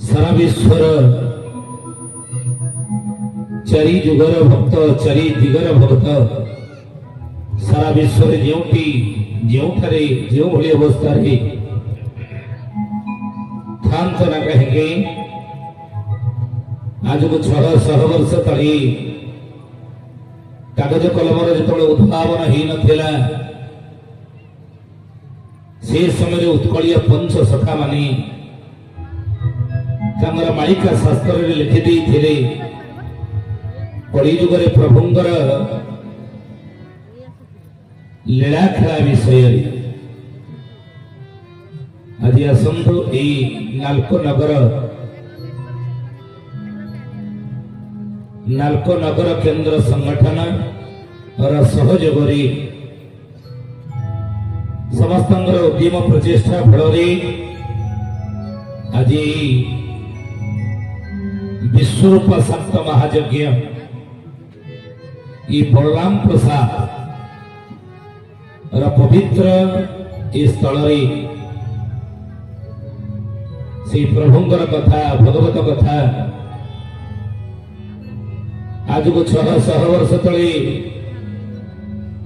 सारा विश्वर चारि जुगर भक्त चारि दिगर भक्त सारा विश्व जोटी जो भली अवस्था था ना कहेंगे आज को 600 वर्ष तली कागज कलमर जो उद्भावन ही नथिला से समय उत्कलीय पंच सखा मानी मालिका शास्त्र लिखिदे कलिजुगे प्रभुंर लीला खेला विषय आज आसतु नाल्को नगर केंद्र संगठन और सहयोग समस्त उद्यम प्रचेषा फल आज विश्वरूप सप्त महायज्ञ बलराम प्रसाद पवित्र स्थल से प्रभुंर कथा भगवत कथा आज को 600 वर्ष तले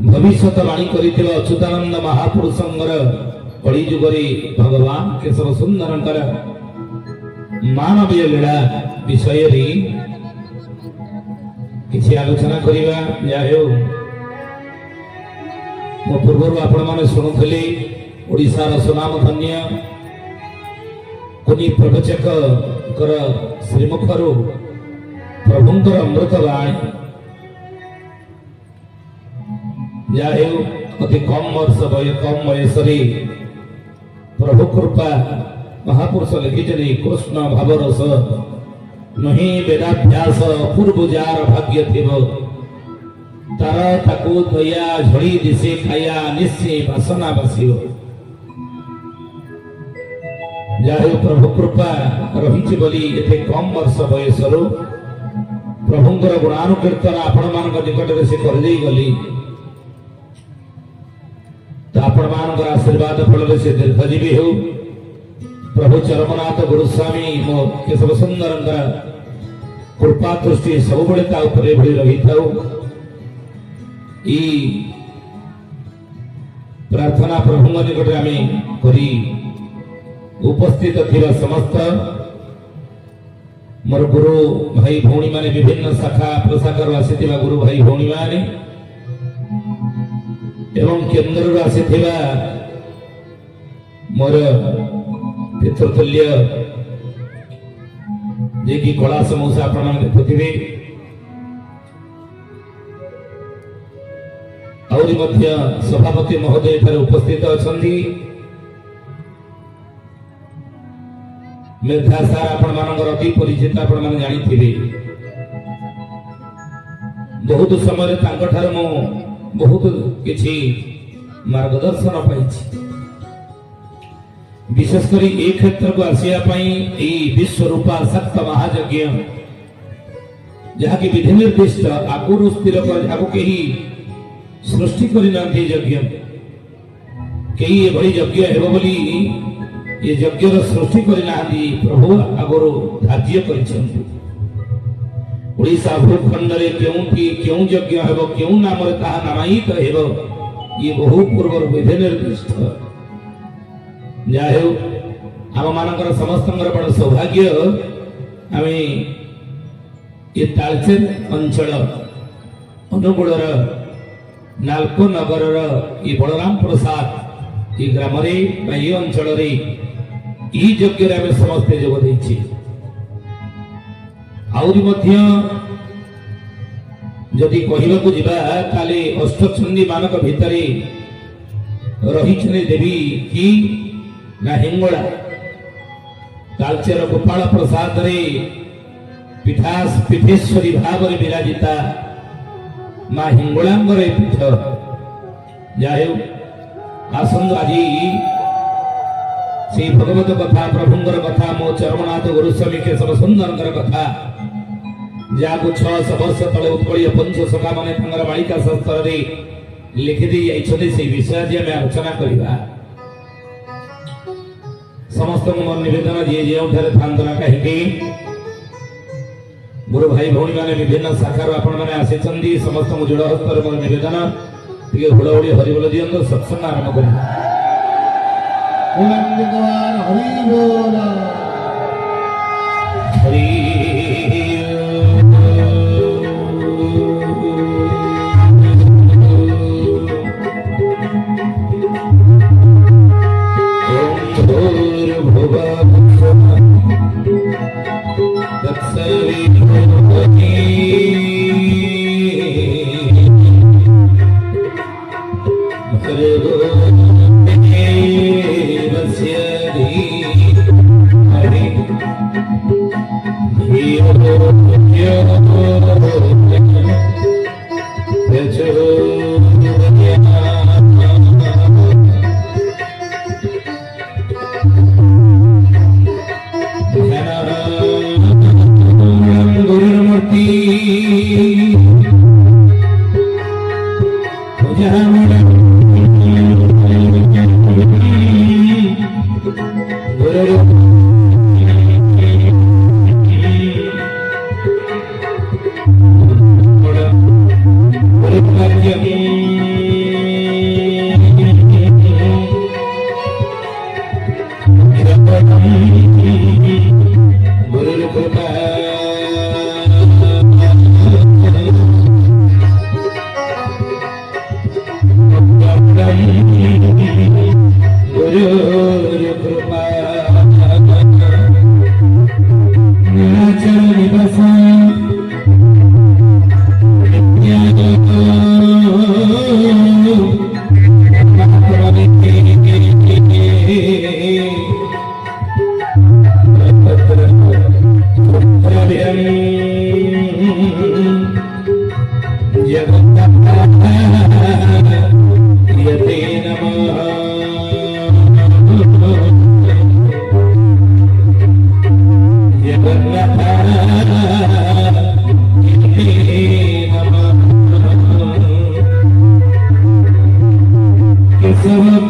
भविष्यवाणी कर अच्युतानंद महापुरुषंर कलिजुगे भगवान केशव सुंदर मानवीय लीला विषय किसी आलोचना करवा जाओ मो पूर्व आपण मैंने शुणुले ओडिशार सुनाम धन्य कुनी प्रवचक श्रीमुखर प्रभुंर अमृत बाणी जाओ अति कम वर्ष कम वयस प्रभु कृपा महापुरुष लिखिते कृष्ण भावरस नहीं वेदाभ्यास पूर्व जार भाग्य थिब तार ताकू दया झड़ी दिशे खाया निश्चय वासना बासियो जाहे प्रभु कृपा रही बोली एते कम वर्ष बयस प्रभुंर गुणानुकीर्तन आपण मान निकट से कर गली तो आपण मान आशीर्वाद फल से दीर्घजीवी हो प्रभु चरमनाथ गुरुस्वामी मो केशव सुंदर कृपा दृष्टि सब भली रही था प्रार्थना प्रभु निकट आम करी उपस्थित थिबा समस्त मोर गुरु भाई भौणी माने विभिन्न शाखा प्रशाखर आसीथिबा गुरु भाई भौणी माने एवं केंद्र आसीथिबा मोर पितृतुल्य जे कि कला समूसा आपण देखुथिबे और मध्य सभापति महोदय ठारे उपस्थित अछंती मेधा सार आपण मानकर अति परिचित आपण माने जानिथिबे बहुत समय तांको ठारे मो बहुत किछि मार्गदर्शन पाइछि विशेषकर ए क्षेत्र को आसिया विश्वरूपा सप्त महायज्ञ जहाँकि विधि निर्दिष्ट आगुरु स्थिर कहीं सृष्टि करना यज्ञ कई एभली यज्ञ हेब बोली ये यज्ञ सृष्टि करना प्रभु आगुरु धार्य कर ओडिशा भूखंड में क्यों यज्ञ हेब क्यों नाम नामायित हेब ये बहु पूर्व विधि निर्दिष्ट जाहे आम मानकर समस्त बड़ सौभाग्य आम ये तालचेर अंचल अनुगुल नाल्को नगर ये बलराम प्रसाद ये ग्राम ये अंचल यज्ञ आम समस्ते जोगदे जदि कहवाक जा अष्टचंडी मानक भितर रही देवी कि ना हिंगोड़ा तालचेर गोपाल प्रसाद रे पीठेश्वरी भाव विराजिता माँ हिंगोलांगर पीठ जाहे आसंद आज से भगवत कथा प्रभुंर कथा मो चरमनाथ गुरुस्वामी केशव सुंदर कथा जहाँ 600 वर्ष तले उत्कलीय पंच सखा माने मालिका शास्त्र लिखिदी से विषय आलोचना करवा समस्त मोर निवेदन जी जो थांतना कहीं मोर भाई भौणी मैंने विभिन्न शाखार आपण मैंने आसी समस्त जोड़ हस्तर मोर निवेदन टे हुड़हुड़ी हरिबोल दिंतु सत्संग आरंभ कर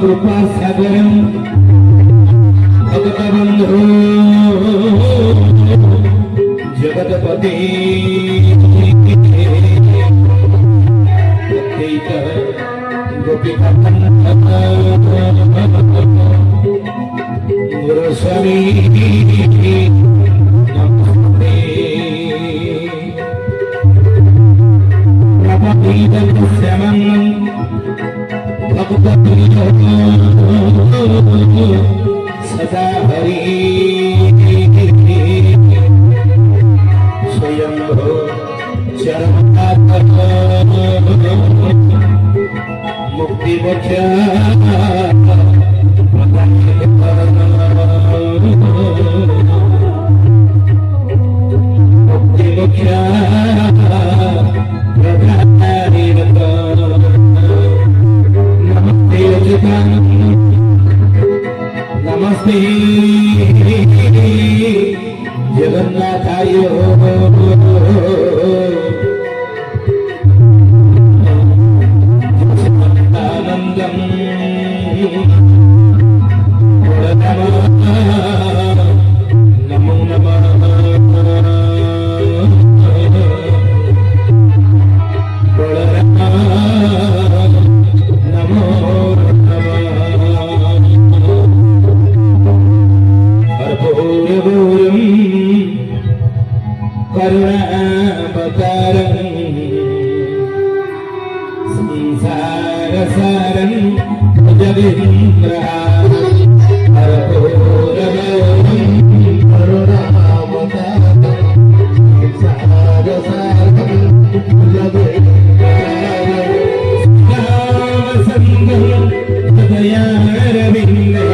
कृपा सागरम भक्तबंधु जगतपति गोपिका गुरुस्वामी नमस्ते प्रभुदं श्यामं सदा हरि स्वयं मुक्ति मुख्य मुक्ति मुख्य नमस्ते जगन्नाथाय आनंदम नमो नमः करुणावतारं संसारसारं जगीन्द्रहारं करुणावतारं संसारसारं जगीन्द्रहारं हृदयारविन्दे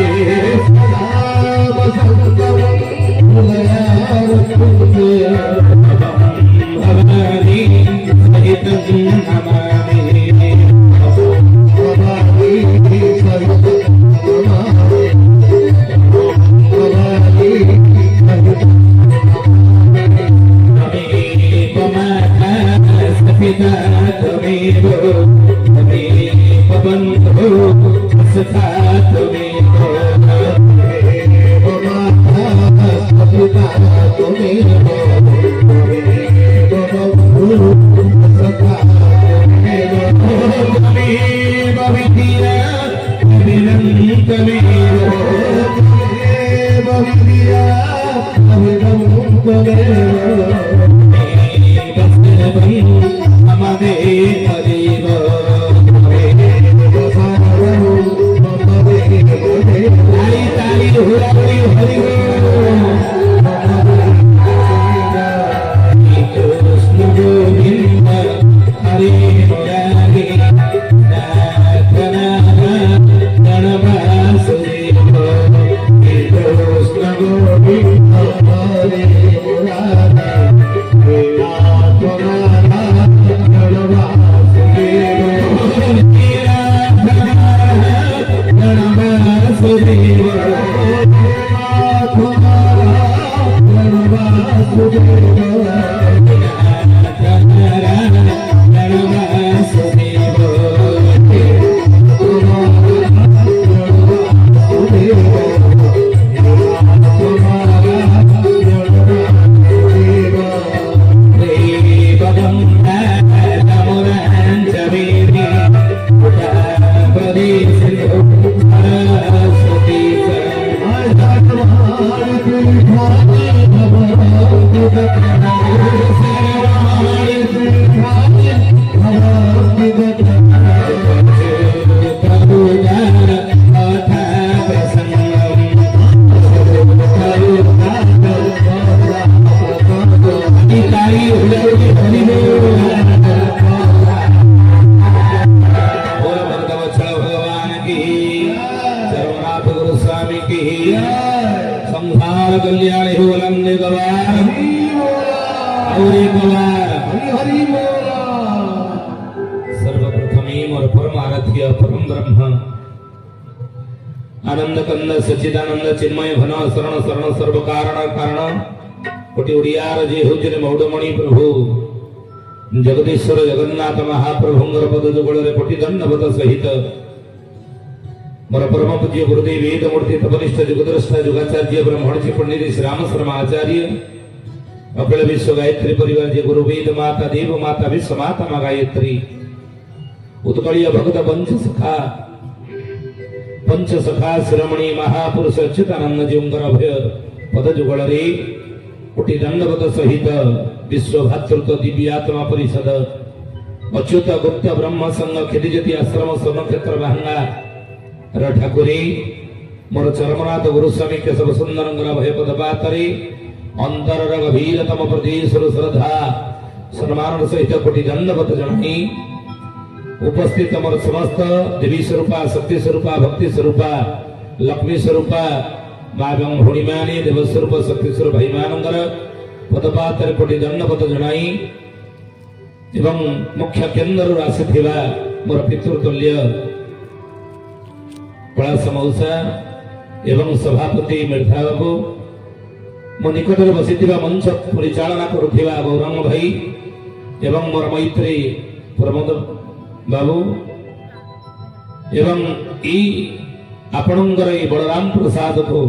संसार कल्याण हो लंगे गवार और एक बार हरि बोला। सर्वप्रथमी और परम आराध्य परम ब्रह्म आनंद कंद सच्चिदानंद चिन्मय घन शरण शरण सर्व कारण कारण कोटि उड़ियार जे हुजरे मौडमणि प्रभु जगदीश्वर जगन्नाथ महाप्रभुंगर पद जुगल कोटि दंडवत सहित मोर परम पूज्य गुरुदेव वेद मूर्ति तपनिष्ठ जुगद्रष्टा जुगाचार्य ब्रह्मणजी पंडित श्री राम शर्मा आचार्य अखिल विश्व गायत्री परिवार जे गुरु वेद माता देव माता विश्व माता मा गायत्री उत्कलीय भक्त पंच सखा शिरोमणि महापुरुष अच्युतानंद जीवंकर अभय पद जुगल कोटि दंडवत सहित विश्व भातृत्व दिव्यात्मा परिषद अच्युत गुप्त ब्रह्म संघ खेदीजती आश्रम स्वर्ण क्षेत्र भांगा ठाकुरी मोर चरमनाथ गुरुस्वामी केशव सुंदर भय पदपातरी अंतर गभीरतम प्रदेश श्रद्धा सम्मान सहित कोटि दंडवत जनाई उपस्थित मोर समस्त देवी स्वरूपा शक्ति स्वरूपा भक्ति स्वरूपा लक्ष्मी स्वरूपा मागम भूणिमानी देव स्वरूप शक्ति स्वरूप भाई मानंदर पदपातर कोटि दंडवत जनाई एवं मुख्य केन्द्र आसीथिबा मोर पितृतुल्य कलास मौसा एवं सभापति मेधा बाबू मो निकट में बसी मंच परिचालना करुवा गौरंग भाई एवं मोर मैत्री प्रमोद बाबू एवं ई आपणकर बलराम प्रसाद को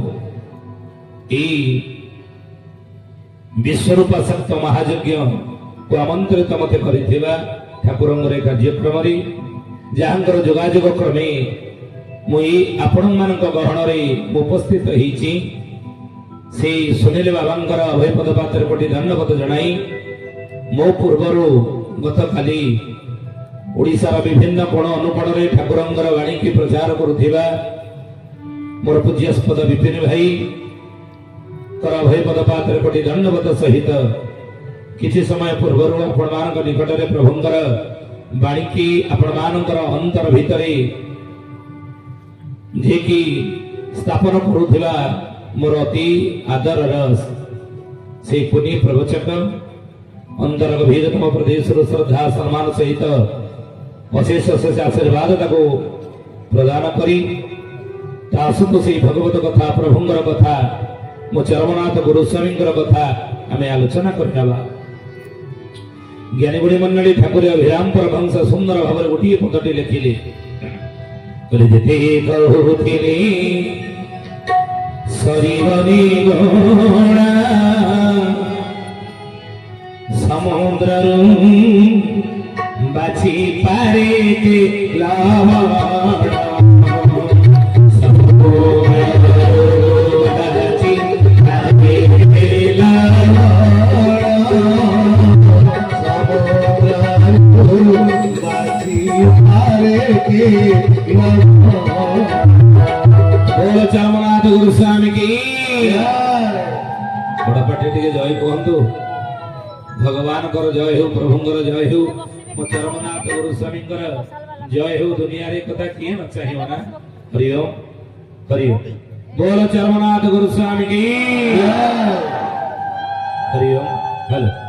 विश्वरूप शक्त महायज्ञ को आमंत्रित मत कर ठाकुर कार्यक्रम जहां जोगाजोग क्रमे मुई आपण मानक गहन रे उपस्थित होईची से सुनील बाबांकर अभय पदपात्र कोटि धन्यवाद जनाई मो पूर्वर गत काली ओडिशार विभिन्न कोण अनुकोण रे ठाकुरंकर वाणी की प्रचार करुथिबा मोर पूज्यस्पद विपिन भाई कर अभय पदपात्र कोटि धन्यवाद सहित किछि समय पूर्वर आपण मानक निकट रे प्रभुंकर वाणी की आपण मानकर अंतर भितरे जे कि स्थापन करुथिबा मोर अति आदर रस से पुनि प्रवचक अंतर गभीरतम प्रदेश श्रद्धा सम्मान सहित अशेष अशेष आशीर्वाद ताको प्रदान करी तासुत से भगवत कथा प्रभुंगर कथा मो चरमनाथ गुरुस्वामींकर कथा आमे आलोचना करबा। ज्ञानी गुणी मंडली ठाकुर अभिराम परमहंस सुंदर भाव गोटे पदटी लिखिले जेते कहुथिले शरीरनी गणा समुद्ररू बाछी पारे लवण समुद्र बाछी पारे लवण बोल चरमनाथ गुरु स्वामी की बड़ा पाटे टिके जय कहतु भगवान कर जय हो प्रभु जय हो मो चरमनाथ गुरु स्वामी जय हो दुनिया रे कथा किए न चाहिए ना हरिओम हरिओम बोल चरमनाथ गुरु स्वामी की हरिओम हेलो